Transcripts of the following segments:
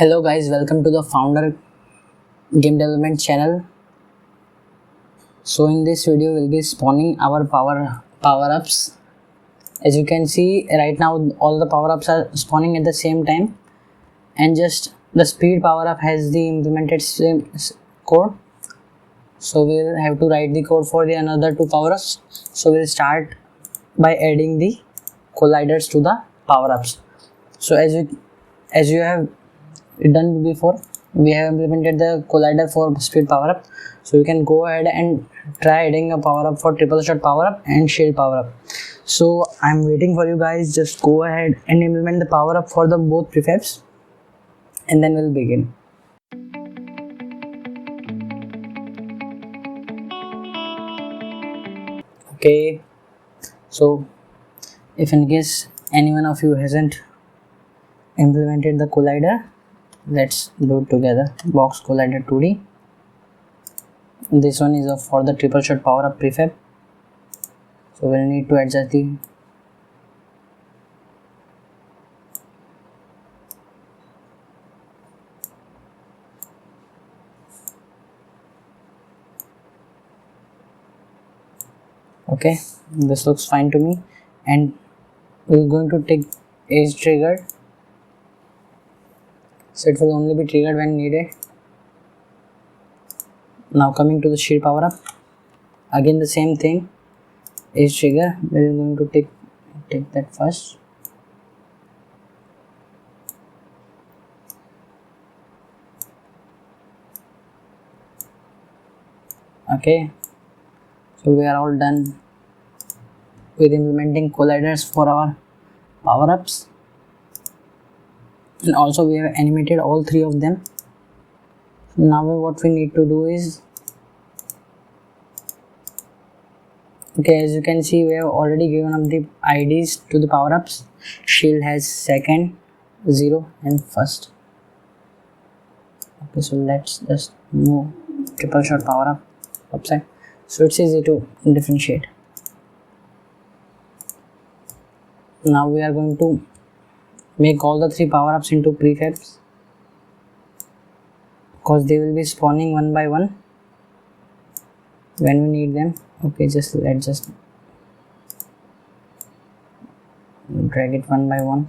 Hello guys, welcome to the Founder Game Development channel. So in this video we'll be spawning our power-ups. As you can see right now all the power-ups are spawning at the same time, and just the speed power-up has the implemented same code. So we'll have to write the code for the another two power-ups. So we'll start by adding the colliders to the power-ups. So as you have done before, we have implemented the collider for speed power up, so you can go ahead and try adding a power up for triple shot power up and shield power up. So I'm waiting for you guys. Just go ahead and implement the power up for the both prefabs, and then we'll begin. Okay, so if in case anyone of you hasn't implemented the collider, let's do it together. Box collider 2D. This one is for the triple shot power up prefab, so we'll need to adjust the okay, this looks fine to me, and we're going to take edge trigger, so it will only be triggered when needed. Now coming to the shield power up, again the same thing, edge trigger. We're going to take that first. Okay, so we are all done with implementing colliders for our power-ups, and also we have animated all three of them. Now what we need to do is, okay, as you can see we have already given up the IDs to the power-ups. Shield has second, 0 and first. Okay, so let's just move triple shot power up upside, so it's easy to differentiate. Now we are going to make all the three power-ups into prefabs, because they will be spawning one by one when we need them. Okay, let's just drag it one by one.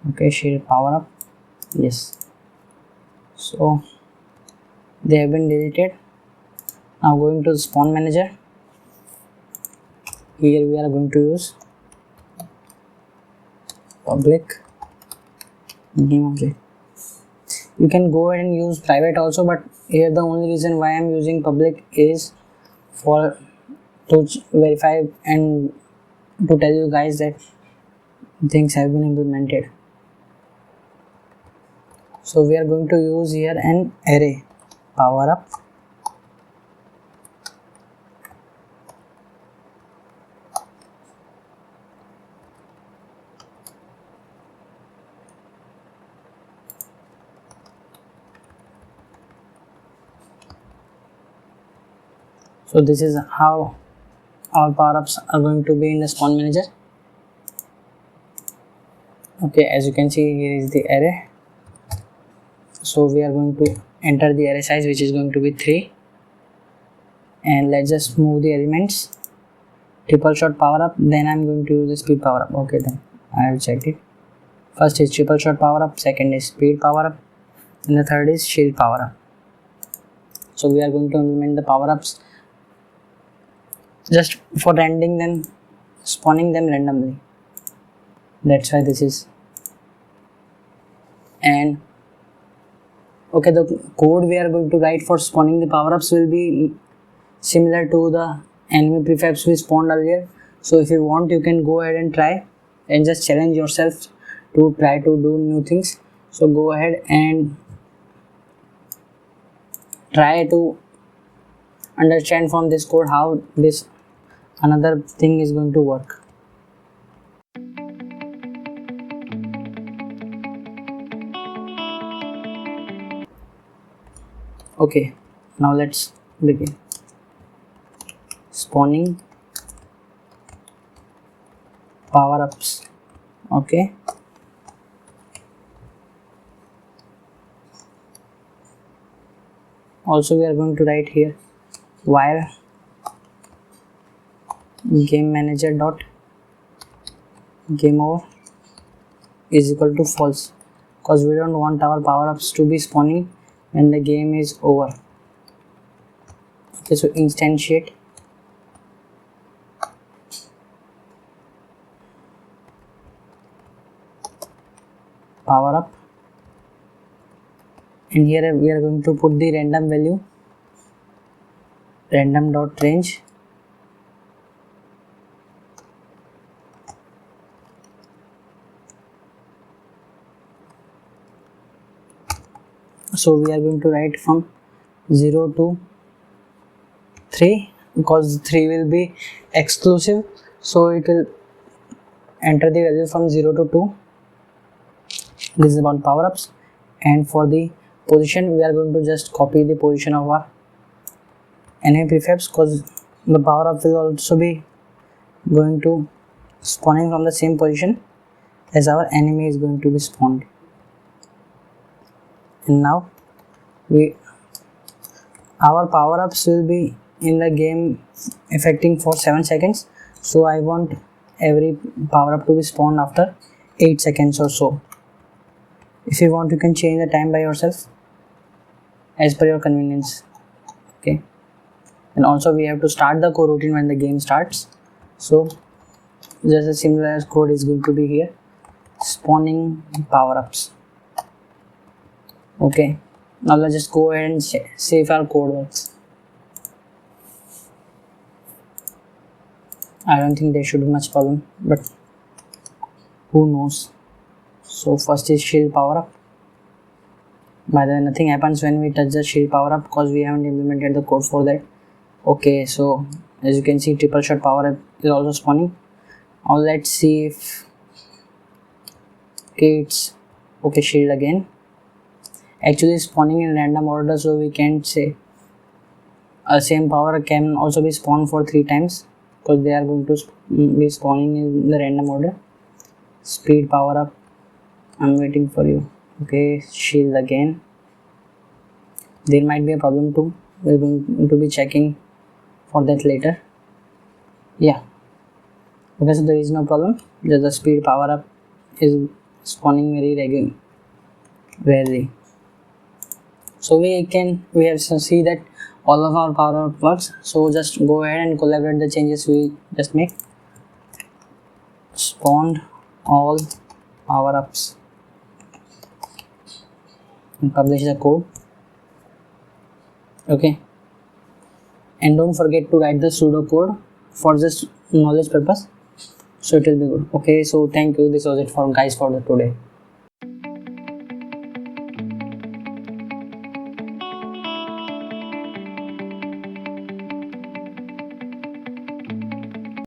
Okay, shield power up, yes, so they have been deleted. Now going to the spawn manager, here we are going to use public game object. You can go ahead and use private also, but here the only reason why I'm using public is to verify and to tell you guys that things have been implemented. So we are going to use here an array power up. So this is how all power-ups are going to be in the spawn manager. Okay, as you can see, here is the array. So we are going to enter the array size, which is going to be 3, and let's just move the elements. Triple shot power up, then I'm going to use the speed power up. Okay, then I have checked it. First is triple shot power up, second is speed power up, and the third is shield power up. So we are going to implement the power ups just for rendering them, spawning them randomly. That's why this is. And okay, the code we are going to write for spawning the power-ups will be similar to the enemy prefabs we spawned earlier. So if you want, you can go ahead and try and just challenge yourself to try to do new things. So go ahead and try to understand from this code how this another thing is going to work. Okay, now let's begin. Spawning power-ups. Okay, Also we are going to write here wire game manager dot game over is equal to false, because we don't want our power-ups to be spawning when the game is over. Okay, so instantiate power up, and here we are going to put the random value random dot range so we are going to write from 0 to 3, because 3 will be exclusive, so it will enter the value from 0 to 2. This is about power-ups. And for the position, we are going to just copy the position of our enemy prefabs, because the power-up will also be going to spawning from the same position as our enemy is going to be spawned. And now our power-ups will be in the game affecting for 7 seconds, so I want every power-up to be spawned after 8 seconds or so. If you want, you can change the time by yourself as per your convenience. Okay, and also we have to start the coroutine when the game starts, so just a similar code is going to be here, spawning power-ups. Okay, now let's just go ahead and see if our code works. I don't think there should be much problem, but who knows. So first is shield power up. By the way, nothing happens when we touch the shield power up, because we haven't implemented the code for that. Okay, so as you can see, triple shot power up is also spawning. Now let's see if it's okay. Shield again. Actually spawning in random order, so we can't say same power can also be spawned for 3 times, because they are going to be spawning in the random order. Speed power up, I'm waiting for you. Okay, shield again. There might be a problem too, we're going to be checking for that later. Yeah, okay, so there is no problem, just the speed power up is spawning very rarely. So we have to see that all of our power up works. So just go ahead and collaborate the changes we just make. Spawned all power ups and publish the code. Okay, and don't forget to write the pseudo code for just knowledge purpose, so it will be good. Okay, so thank you. This was it for guys for the today.